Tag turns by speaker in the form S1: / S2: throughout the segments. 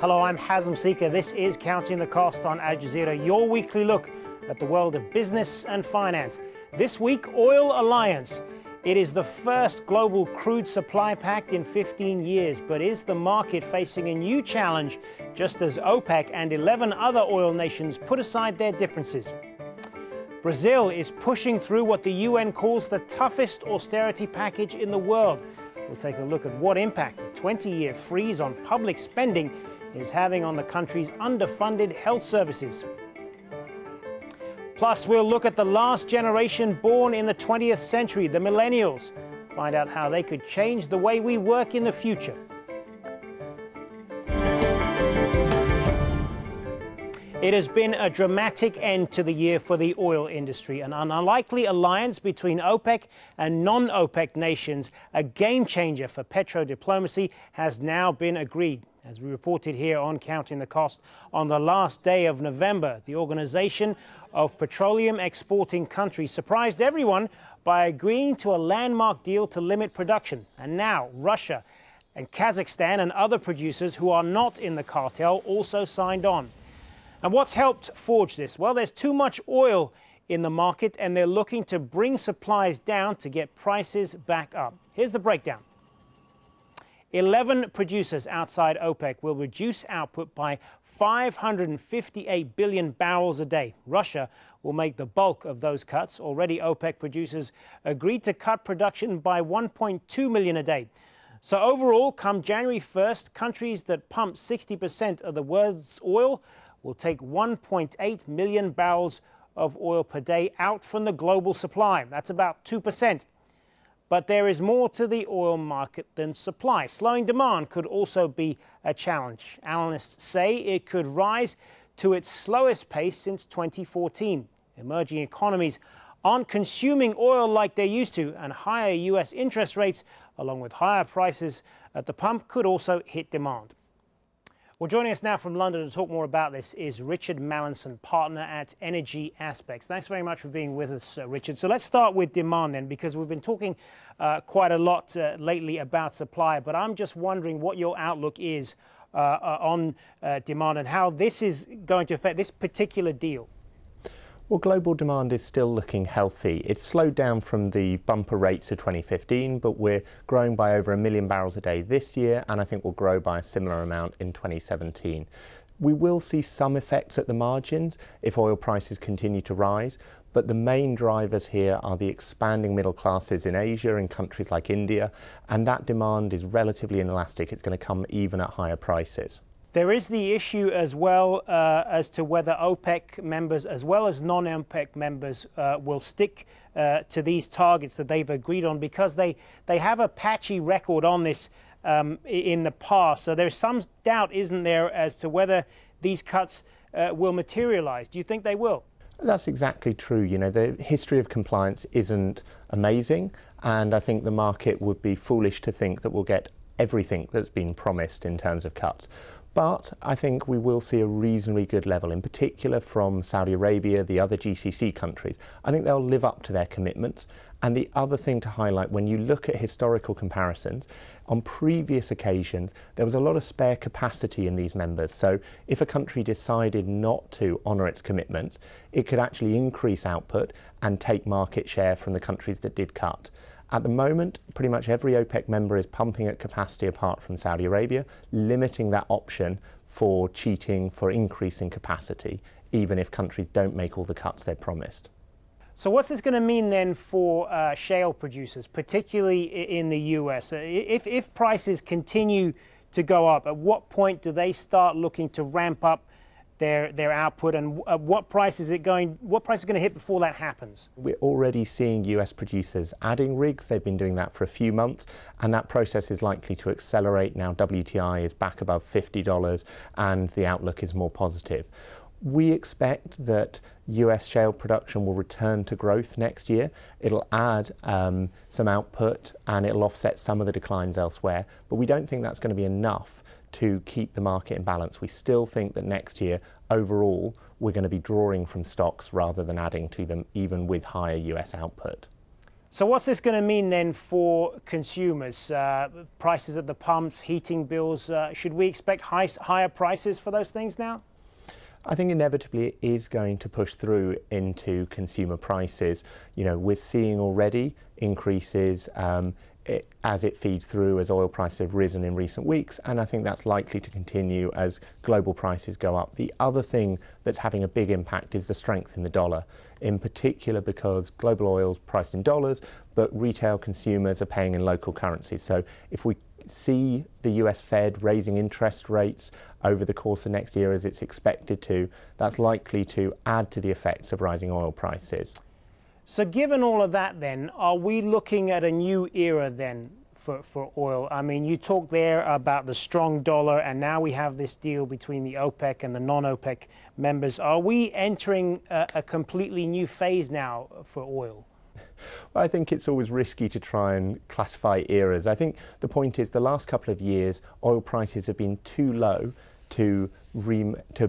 S1: Hello, I'm Hazem Seeker. This is Counting the Cost on Al Jazeera, your weekly look at the world of business and finance. This week, Oil Alliance. It is the first global crude supply pact in 15 years, but is the market facing a new challenge just as OPEC and 11 other oil nations put aside their differences? Brazil is pushing through what the UN calls the toughest austerity package in the world. We'll take a look at what impact a 20-year freeze on public spending is having on the country's underfunded health services. Plus, we'll look at the last generation born in the 20th century, the Millennials. Find out how they could change the way we work in the future. It has been a dramatic end to the year for the oil industry. An unlikely alliance between OPEC and non-OPEC nations, a game changer for petrodiplomacy, has now been agreed. As we reported here on Counting the Cost, on the last day of November, the Organization of Petroleum Exporting Countries surprised everyone by agreeing to a landmark deal to limit production. And now Russia and Kazakhstan and other producers who are not in the cartel also signed on. And what's helped forge this? Well, there's too much oil in the market and they're looking to bring supplies down to get prices back up. Here's the breakdown. 11 producers outside OPEC will reduce output by 558 billion barrels a day. Russia will make the bulk of those cuts. Already OPEC producers agreed to cut production by 1.2 million a day. So overall, come January 1st, countries that pump 60% of the world's oil will take 1.8 million barrels of oil per day out from the global supply. That's about 2%. But there is more to the oil market than supply. Slowing demand could also be a challenge. Analysts say it could rise to its slowest pace since 2014. Emerging economies aren't consuming oil like they used to, and higher US interest rates, along with higher prices at the pump, could also hit demand. Well, joining us now from London to talk more about this is Richard Mallinson, partner at Energy Aspects. Thanks very much for being with us, Richard. So let's start with demand then, because we've been talking quite a lot lately about supply, but I'm just wondering what your outlook is on demand and how this is going to affect this particular deal.
S2: Well, global demand is still looking healthy. It's slowed down from the bumper rates of 2015, but we're growing by over 1 million barrels a day this year, and I think we'll grow by a similar amount in 2017. We will see some effects at the margins if oil prices continue to rise, but the main drivers here are the expanding middle classes in Asia and countries like India, and that demand is relatively inelastic. It's going to come even at higher prices.
S1: There is the issue as well as to whether OPEC members as well as non-OPEC members will stick to these targets that they've agreed on, because they have a patchy record on this in the past. So there's some doubt, isn't there, as to whether these cuts will materialize. Do you think they will?
S2: That's exactly true. You know, the history of compliance isn't amazing, and I think the market would be foolish to think that we'll get everything that's been promised in terms of cuts. But I think we will see a reasonably good level, in particular from Saudi Arabia, the other GCC countries. I think they'll live up to their commitments. And the other thing to highlight, when you look at historical comparisons, on previous occasions, there was a lot of spare capacity in these members. So if a country decided not to honour its commitments, it could actually increase output and take market share from the countries that did cut. At the moment, pretty much every OPEC member is pumping at capacity apart from Saudi Arabia, limiting that option for cheating, for increasing capacity, even if countries don't make all the cuts they've promised.
S1: So what's this going to mean then for shale producers, particularly in the US? If prices continue to go up, at what point do they start looking to ramp up their output, and what price is going to hit before that happens?
S2: We're already seeing US producers adding rigs. They've been doing that for a few months, and that process is likely to accelerate. Now WTI is back above $50 and the outlook is more positive. We expect that US shale production will return to growth next year. It'll add some output and it'll offset some of the declines elsewhere, but we don't think that's going to be enough to keep the market in balance. We still think that next year, overall, we're going to be drawing from stocks rather than adding to them, even with higher US output.
S1: So what's this going to mean then for consumers? Prices at the pumps, heating bills, should we expect higher prices for those things now?
S2: I think inevitably it is going to push through into consumer prices. You know, we're seeing already increases as it feeds through, as oil prices have risen in recent weeks, and I think that's likely to continue as global prices go up. The other thing that's having a big impact is the strength in the dollar, in particular because global oil is priced in dollars, but retail consumers are paying in local currencies. So if we see the US Fed raising interest rates over the course of next year as it's expected to, that's likely to add to the effects of rising oil prices.
S1: So given all of that then, are we looking at a new era then for oil? I mean, you talked there about the strong dollar, and now we have this deal between the OPEC and the non-OPEC members. Are we entering a completely new phase now for oil?
S2: Well, I think it's always risky to try and classify eras. I think the point is the last couple of years, oil prices have been too low to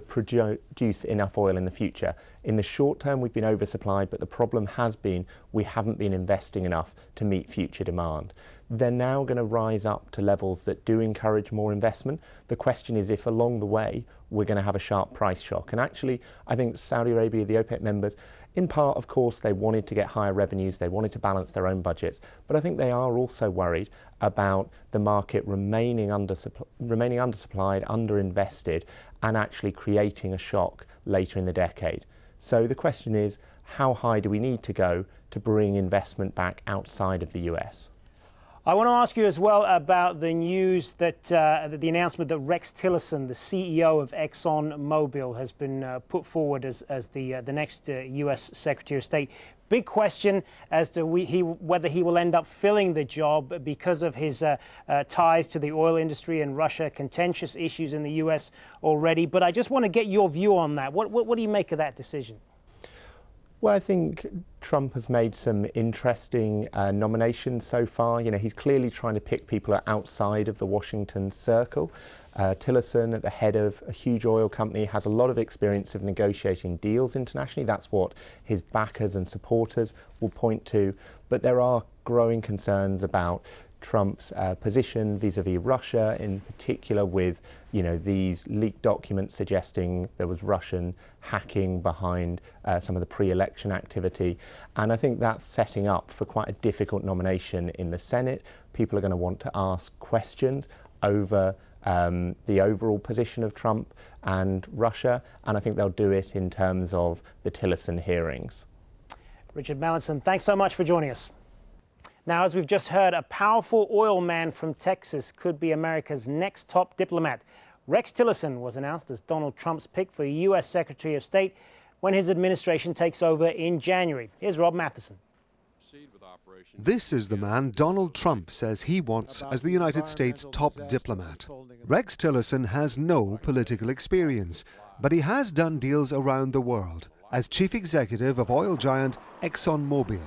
S2: produce enough oil in the future. In the short term, we've been oversupplied, but the problem has been we haven't been investing enough to meet future demand. They're now going to rise up to levels that do encourage more investment. The question is if along the way we're going to have a sharp price shock. And actually, I think Saudi Arabia, the OPEC members, in part, of course, they wanted to get higher revenues, they wanted to balance their own budgets, but I think they are also worried about the market remaining undersupplied, underinvested, and actually creating a shock later in the decade. So the question is, how high do we need to go to bring investment back outside of the US?
S1: I want to ask you as well about the news that the announcement that Rex Tillerson, the CEO of ExxonMobil, has been put forward as the next U.S. Secretary of State. Big question as to whether he will end up filling the job because of his ties to the oil industry and Russia, contentious issues in the U.S. already. But I just want to get your view on that. What do you make of that decision?
S2: Well, I think Trump has made some interesting nominations so far. You know, he's clearly trying to pick people outside of the Washington circle. Tillerson, at the head of a huge oil company, has a lot of experience of negotiating deals internationally. That's what his backers and supporters will point to. But there are growing concerns about Trump's position vis-a-vis Russia, in particular with, you know, these leaked documents suggesting there was Russian hacking behind some of the pre-election activity. And I think that's setting up for quite a difficult nomination in the Senate. People are going to want to ask questions over the overall position of Trump and Russia, and I think they'll do it in terms of the Tillerson hearings.
S1: Richard Mallinson, thanks so much for joining us. Now, as we've just heard, a powerful oil man from Texas could be America's next top diplomat. Rex Tillerson was announced as Donald Trump's pick for U.S. Secretary of State when his administration takes over in January. Here's Rob Matheson.
S3: This is the man Donald Trump says he wants as the United States' top diplomat. Rex Tillerson has no political experience, but he has done deals around the world as chief executive of oil giant ExxonMobil.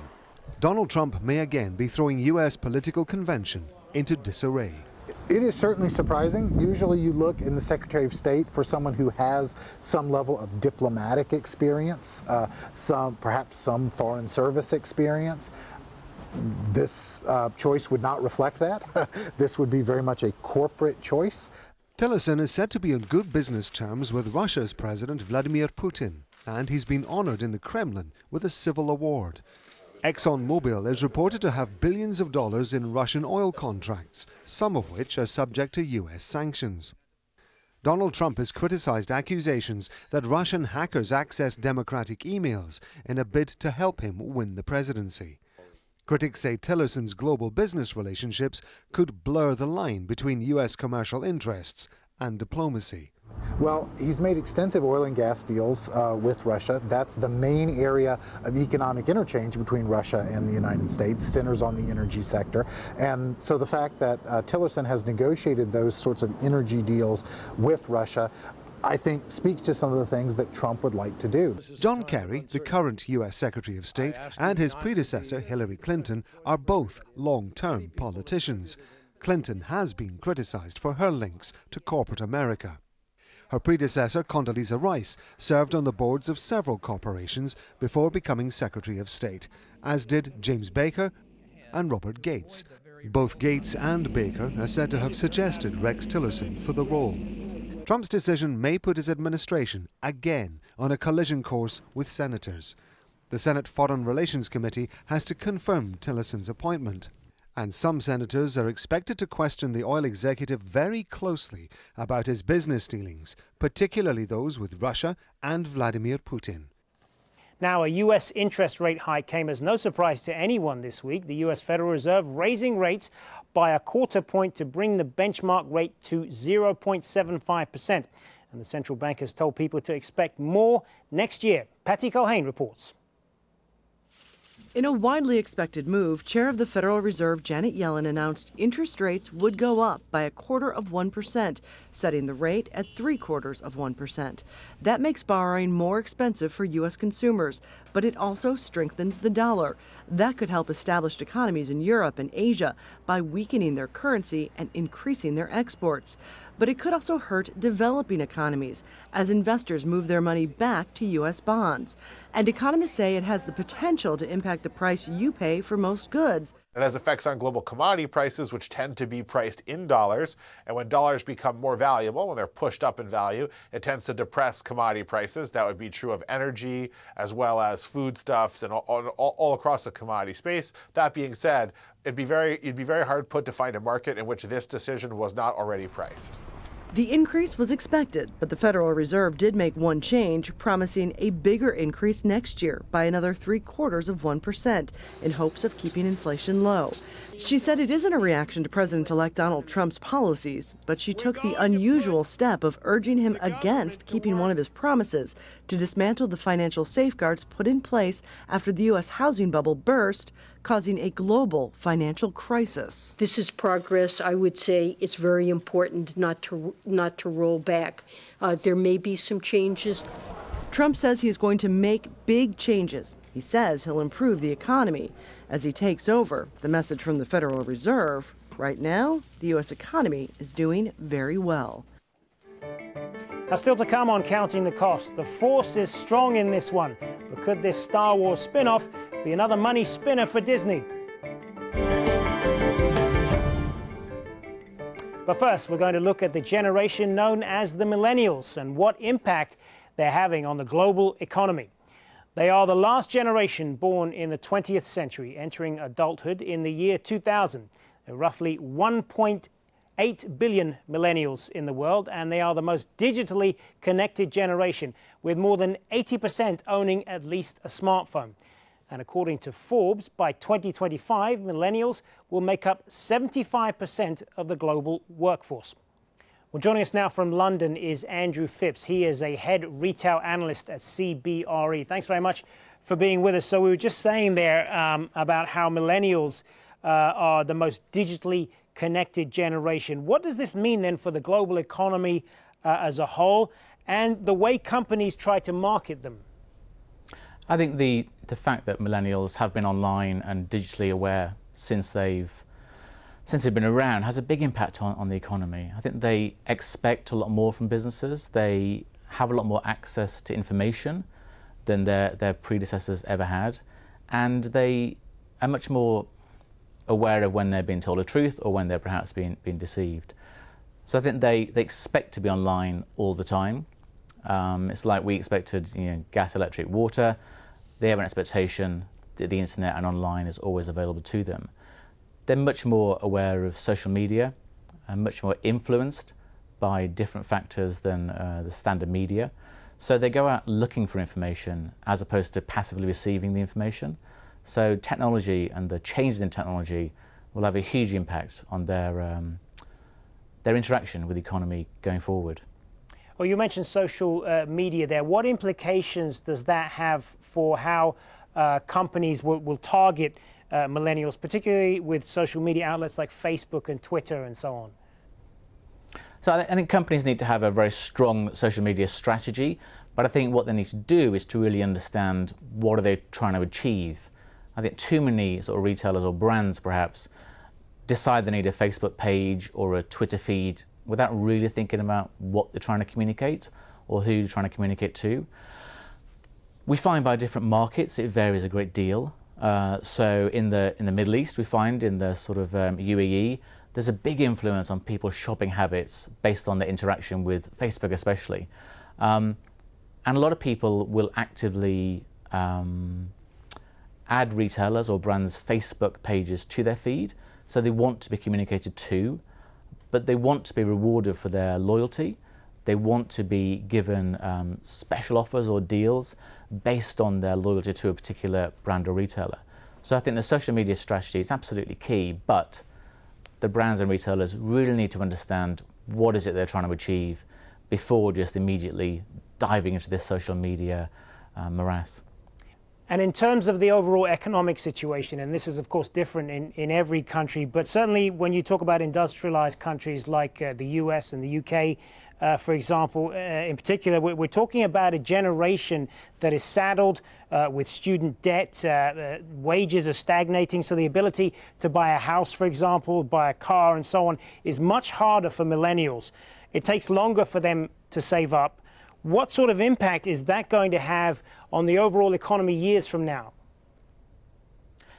S3: Donald Trump may again be throwing U.S. political convention into disarray.
S4: It is certainly surprising. Usually you look in the Secretary of State for someone who has some level of diplomatic experience, perhaps some foreign service experience. This choice would not reflect that. This would be very much a corporate choice.
S3: Tillerson is said to be on good business terms with Russia's President Vladimir Putin, and he's been honored in the Kremlin with a civil award. ExxonMobil is reported to have billions of dollars in Russian oil contracts, some of which are subject to U.S. sanctions. Donald Trump has criticized accusations that Russian hackers accessed Democratic emails in a bid to help him win the presidency. Critics say Tillerson's global business relationships could blur the line between U.S. commercial interests and diplomacy.
S4: Well, he's made extensive oil and gas deals with Russia. That's the main area of economic interchange between Russia and the United States, centers on the energy sector. And so the fact that Tillerson has negotiated those sorts of energy deals with Russia, I think, speaks to some of the things that Trump would like to do.
S3: John Kerry, the current U.S. Secretary of State, and his predecessor, Hillary Clinton, are both long-term politicians. Clinton has been criticized for her links to corporate America. Her predecessor, Condoleezza Rice, served on the boards of several corporations before becoming Secretary of State, as did James Baker and Robert Gates. Both Gates and Baker are said to have suggested Rex Tillerson for the role. Trump's decision may put his administration again on a collision course with senators. The Senate Foreign Relations Committee has to confirm Tillerson's appointment. And some senators are expected to question the oil executive very closely about his business dealings, particularly those with Russia and Vladimir Putin.
S1: Now, a U.S. interest rate hike came as no surprise to anyone this week. The U.S. Federal Reserve raising rates by a quarter point to bring the benchmark rate to 0.75%. And the central bank has told people to expect more next year. Patty Culhane reports.
S5: In a widely expected move, Chair of the Federal Reserve Janet Yellen announced interest rates would go up by 0.25%, setting the rate at 0.75%. That makes borrowing more expensive for U.S. consumers, but it also strengthens the dollar. That could help established economies in Europe and Asia by weakening their currency and increasing their exports. But it could also hurt developing economies as investors move their money back to U.S. bonds. And economists say it has the potential to impact the price you pay for most goods.
S6: It has effects on global commodity prices, which tend to be priced in dollars. And when dollars become more valuable, when they're pushed up in value, it tends to depress commodity prices. That would be true of energy as well as foodstuffs and all across the commodity space. That being said, it'd be very hard put to find a market in which this decision was not already priced.
S5: The increase was expected, but the Federal Reserve did make one change, promising a bigger increase next year by another 0.75% in hopes of keeping inflation low. She said it isn't a reaction to President-elect Donald Trump's policies, but she took the unusual step of urging him against keeping one of his promises to dismantle the financial safeguards put in place after the U.S. housing bubble burst, causing a global financial crisis.
S7: This is progress. I would say it's very important not to roll back. There may be some changes.
S5: Trump says he is going to make big changes. He says he'll improve the economy. As he takes over, the message from the Federal Reserve, right now, the U.S. economy is doing very well.
S1: Now, still to come on Counting the Cost. The force is strong in this one, but could this Star Wars spin-off be another money spinner for Disney? But first, we're going to look at the generation known as the Millennials and what impact they're having on the global economy. They are the last generation born in the 20th century, entering adulthood in the year 2000. There are roughly 1.8 billion millennials in the world, and they are the most digitally connected generation, with more than 80% owning at least a smartphone. And according to Forbes, by 2025, millennials will make up 75% of the global workforce. Well, joining us now from London is Andrew Phipps. He is a head retail analyst at CBRE. Thanks very much for being with us. So we were just saying there about how millennials are the most digitally connected generation. What does this mean then for the global economy as a whole and the way companies try to market them?
S8: I think the fact that millennials have been online and digitally aware since they've been around has a big impact on the economy. I think they expect a lot more from businesses. They have a lot more access to information than their predecessors ever had. And they are much more aware of when they're being told the truth or when they're perhaps being deceived. So I think they expect to be online all the time. It's like we expected gas, electric, water. They have an expectation that the internet and online is always available to them. They're much more aware of social media and much more influenced by different factors than the standard media. So they go out looking for information as opposed to passively receiving the information. So technology and the changes in technology will have a huge impact on their interaction with the economy going forward.
S1: Well, you mentioned social media there. What implications does that have for how companies will target millennials, particularly with social media outlets like Facebook and Twitter and so on?
S8: So I think companies need to have a very strong social media strategy, but I think what they need to do is to really understand what are they trying to achieve. I think too many sort of retailers or brands perhaps decide they need a Facebook page or a Twitter feed without really thinking about what they're trying to communicate or who you're trying to communicate to. We find by different markets it varies a great deal. So in the Middle East, we find in the sort of UAE, there's a big influence on people's shopping habits based on their interaction with Facebook especially. And a lot of people will actively add retailers or brands' Facebook pages to their feed. So they want to be communicated to, but they want to be rewarded for their loyalty. They want to be given special offers or deals based on their loyalty to a particular brand or retailer. So I think the social media strategy is absolutely key, but the brands and retailers really need to understand what is it they're trying to achieve before just immediately diving into this social media morass.
S1: And in terms of the overall economic situation, and this is of course different in every country, but certainly when you talk about industrialized countries like the US and the UK, for example, in particular, we're talking about a generation that is saddled with student debt, wages are stagnating, so the ability to buy a house, for example, buy a car and so on is much harder for millennials. It takes longer for them to save up. What sort of impact is that going to have on the overall economy years from now?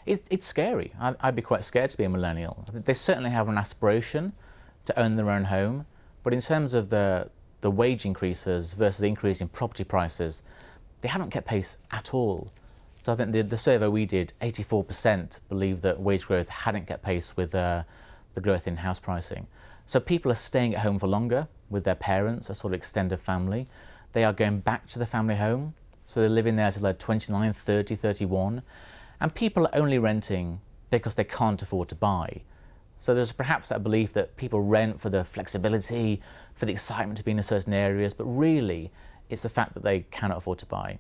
S8: It's scary. I'd be quite scared to be a millennial. They certainly have an aspiration to own their own home, but in terms of the wage increases versus the increase in property prices, they haven't kept pace at all. So I think the survey we did, 84% believe that wage growth hadn't kept pace with the growth in house pricing. So people are staying at home for longer with their parents, a sort of extended family. They are going back to the family home, so they're living there till they're 29, 30, 31, and people are only renting because they can't afford to buy. So there's perhaps that belief that people rent for the flexibility, for the excitement to be in certain areas, but really it's the fact that they cannot afford to buy.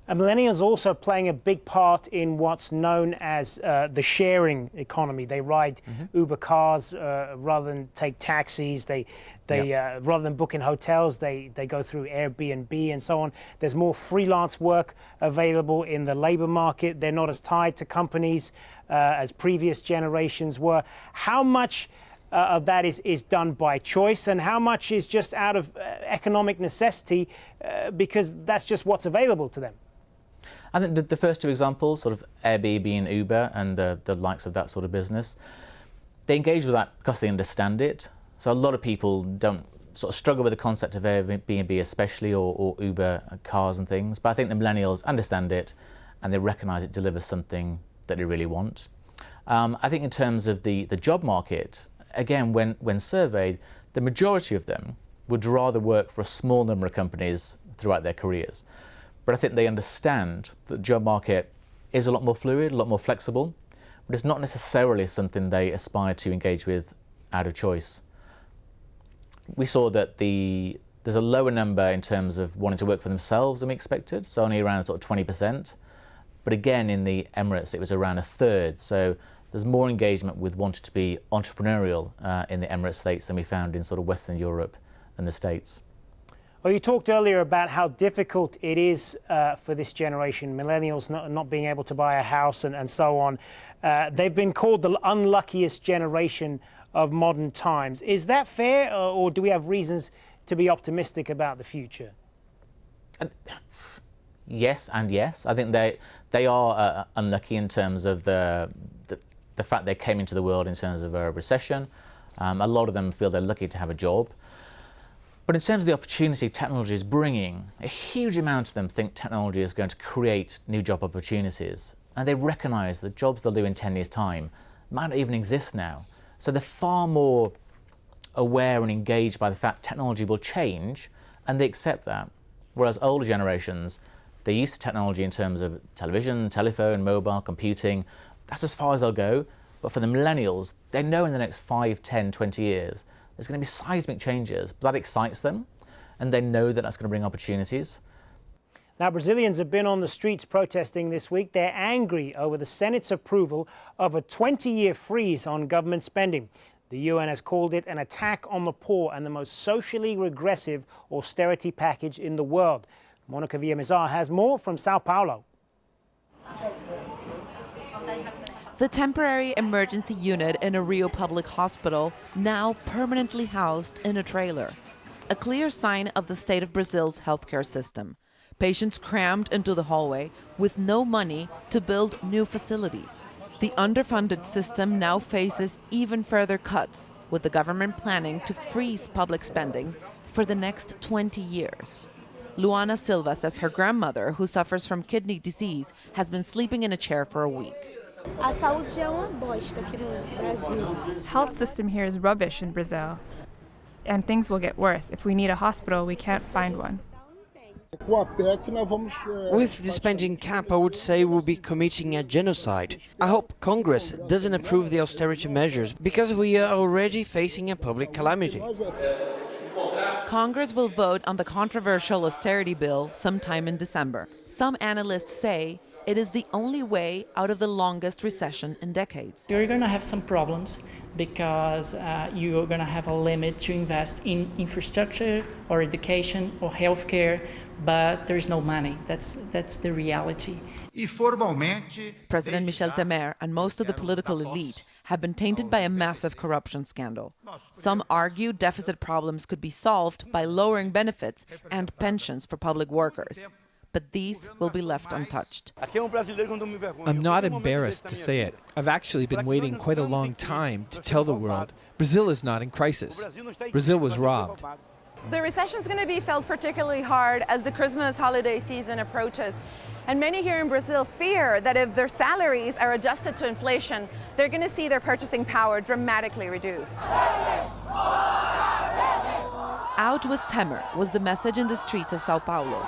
S1: And millennials also playing a big part in what's known as the sharing economy. They ride Uber cars rather than take taxis. They rather than book in hotels, they go through Airbnb and so on. There's more freelance work available in the labor market. They're not as tied to companies as previous generations were. How much of that is done by choice, and how much is just out of economic necessity because that's just what's available to them?
S8: I think the first two examples, sort of Airbnb and Uber and the likes of that sort of business, they engage with that because they understand it. So a lot of people don't sort of struggle with the concept of Airbnb especially, or Uber cars and things, but I think the millennials understand it and they recognise it delivers something that they really want. I think in terms of the job market, again, when surveyed, the majority of them would rather work for a small number of companies throughout their careers. But I think they understand that the job market is a lot more fluid, a lot more flexible, but it's not necessarily something they aspire to engage with out of choice. We saw that there's a lower number in terms of wanting to work for themselves than we expected, so only around sort of 20%. But again, in the Emirates, it was around a third. So there's more engagement with wanting to be entrepreneurial in the Emirates states than we found in sort of Western Europe and the States.
S1: Well, you talked earlier about how difficult it is for this generation, millennials not being able to buy a house and so on. They've been called the unluckiest generation of modern times. Is that fair, or do we have reasons to be optimistic about the future?
S8: Yes and yes. I think they are unlucky in terms of the fact they came into the world in terms of a recession. A lot of them feel they're lucky to have a job. But in terms of the opportunity technology is bringing, a huge amount of them think technology is going to create new job opportunities. And they recognise that jobs they'll do in 10 years' time might not even exist now. So they're far more aware and engaged by the fact technology will change, and they accept that. Whereas older generations, they're used to technology in terms of television, telephone, mobile, computing. That's as far as they'll go. But for the millennials, they know in the next 5, 10, 20 years, there's going to be seismic changes, but that excites them, and they know that that's going to bring opportunities.
S1: Now, Brazilians have been on the streets protesting this week. They're angry over the Senate's approval of a 20-year freeze on government spending. The UN has called it an attack on the poor and the most socially regressive austerity package in the world. Monica Villamizar has more from Sao Paulo.
S9: The temporary emergency unit in a Rio public hospital now permanently housed in a trailer. A clear sign of the state of Brazil's healthcare system. Patients crammed into the hallway with no money to build new facilities. The underfunded system now faces even further cuts, with the government planning to freeze public spending for the next 20 years. Luana Silva says her grandmother, who suffers from kidney disease, has been sleeping in a chair for a week.
S10: Health system here is rubbish in Brazil, and things will get worse. If we need a hospital, we can't find one.
S11: With the spending cap, I would say we'll be committing a genocide. I hope Congress doesn't approve the austerity measures because we are already facing a public calamity.
S9: Congress will vote on the controversial austerity bill sometime in December. Some analysts say it is the only way out of the longest recession in decades.
S12: You're going to have some problems because you're going to have a limit to invest in infrastructure or education or healthcare, but there's no money. That's the reality.
S9: President Michel Temer and most of the political elite have been tainted by a massive corruption scandal. Some argue deficit problems could be solved by lowering benefits and pensions for public workers. But these will be left untouched.
S13: I'm not embarrassed to say it. I've actually been waiting quite a long time to tell the world Brazil is not in crisis. Brazil was robbed.
S14: The recession is going to be felt particularly hard as the Christmas holiday season approaches. And many here in Brazil fear that if their salaries are adjusted to inflation, they're going to see their purchasing power dramatically reduced.
S9: Out with Temer was the message in the streets of Sao Paulo.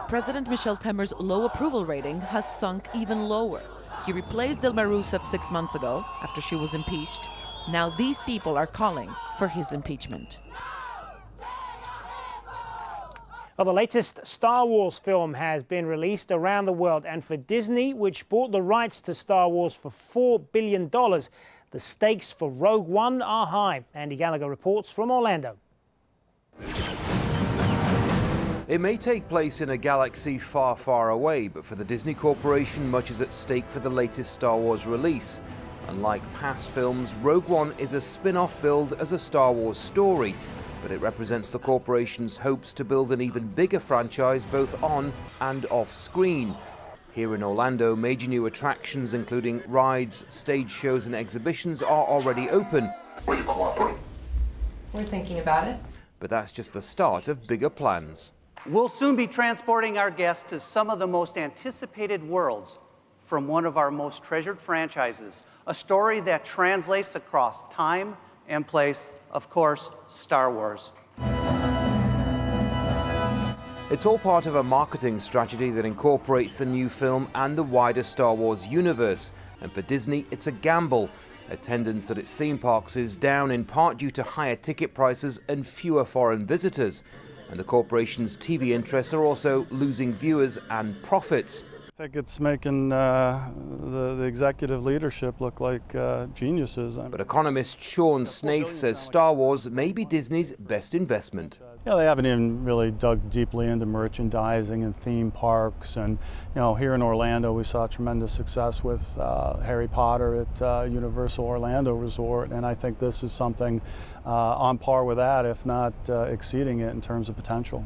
S9: President Michel Temer's low approval rating has sunk even lower. He replaced Dilma Rousseff 6 months ago after she was impeached. Now these people are calling for his impeachment.
S1: Well, the latest Star Wars film has been released around the world, and for Disney, which bought the rights to Star Wars for $4 billion, the stakes for Rogue One are high. Andy Gallagher reports from Orlando.
S15: It may take place in a galaxy far, far away, but for the Disney Corporation, much is at stake for the latest Star Wars release. Unlike past films, Rogue One is a spin-off billed as a Star Wars story, but it represents the corporation's hopes to build an even bigger franchise both on and off screen. Here in Orlando, major new attractions including rides, stage shows and exhibitions are already open.
S16: We're thinking about it.
S15: But that's just the start of bigger plans.
S17: We'll soon be transporting our guests to some of the most anticipated worlds from one of our most treasured franchises, a story that translates across time and place, of course, Star Wars.
S15: It's all part of a marketing strategy that incorporates the new film and the wider Star Wars universe. And for Disney, it's a gamble. Attendance at its theme parks is down in part due to higher ticket prices and fewer foreign visitors. And the corporation's TV interests are also losing viewers and profits.
S18: I think it's making the executive leadership look like geniuses.
S15: But economist Sean Snaith says Star Wars may be Disney's best investment.
S18: Yeah, they haven't even really dug deeply into merchandising and theme parks. And here in Orlando, we saw tremendous success with Harry Potter at Universal Orlando Resort, and I think this is something on par with that, if not exceeding it in terms of potential.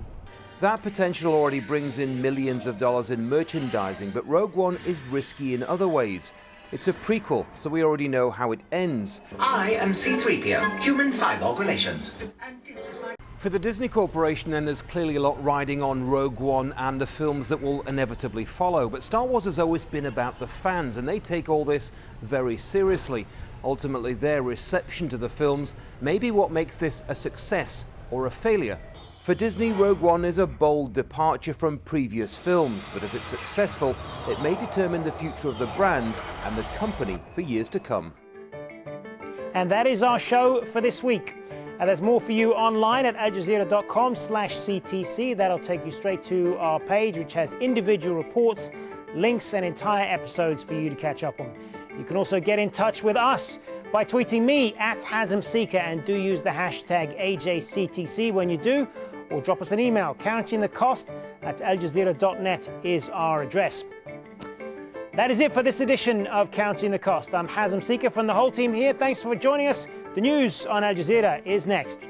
S15: That potential already brings in millions of dollars in merchandising, but Rogue One is risky in other ways. It's a prequel, so we already know how it ends.
S19: I am C-3PO, human-cyborg relations.
S15: For the Disney Corporation, then, there's clearly a lot riding on Rogue One and the films that will inevitably follow. But Star Wars has always been about the fans, and they take all this very seriously. Ultimately, their reception to the films may be what makes this a success or a failure. For Disney, Rogue One is a bold departure from previous films, but if it's successful, it may determine the future of the brand and the company for years to come.
S1: And that is our show for this week. There's more for you online at aljazeera.com/CTC. That'll take you straight to our page, which has individual reports, links, and entire episodes for you to catch up on. You can also get in touch with us by tweeting me at HazemSeeker, and do use the hashtag AJCTC when you do, or drop us an email. Counting the cost at aljazeera.net is our address. That is it for this edition of Counting the Cost. I'm Hazem Sika from the whole team here. Thanks for joining us. The news on Al Jazeera is next.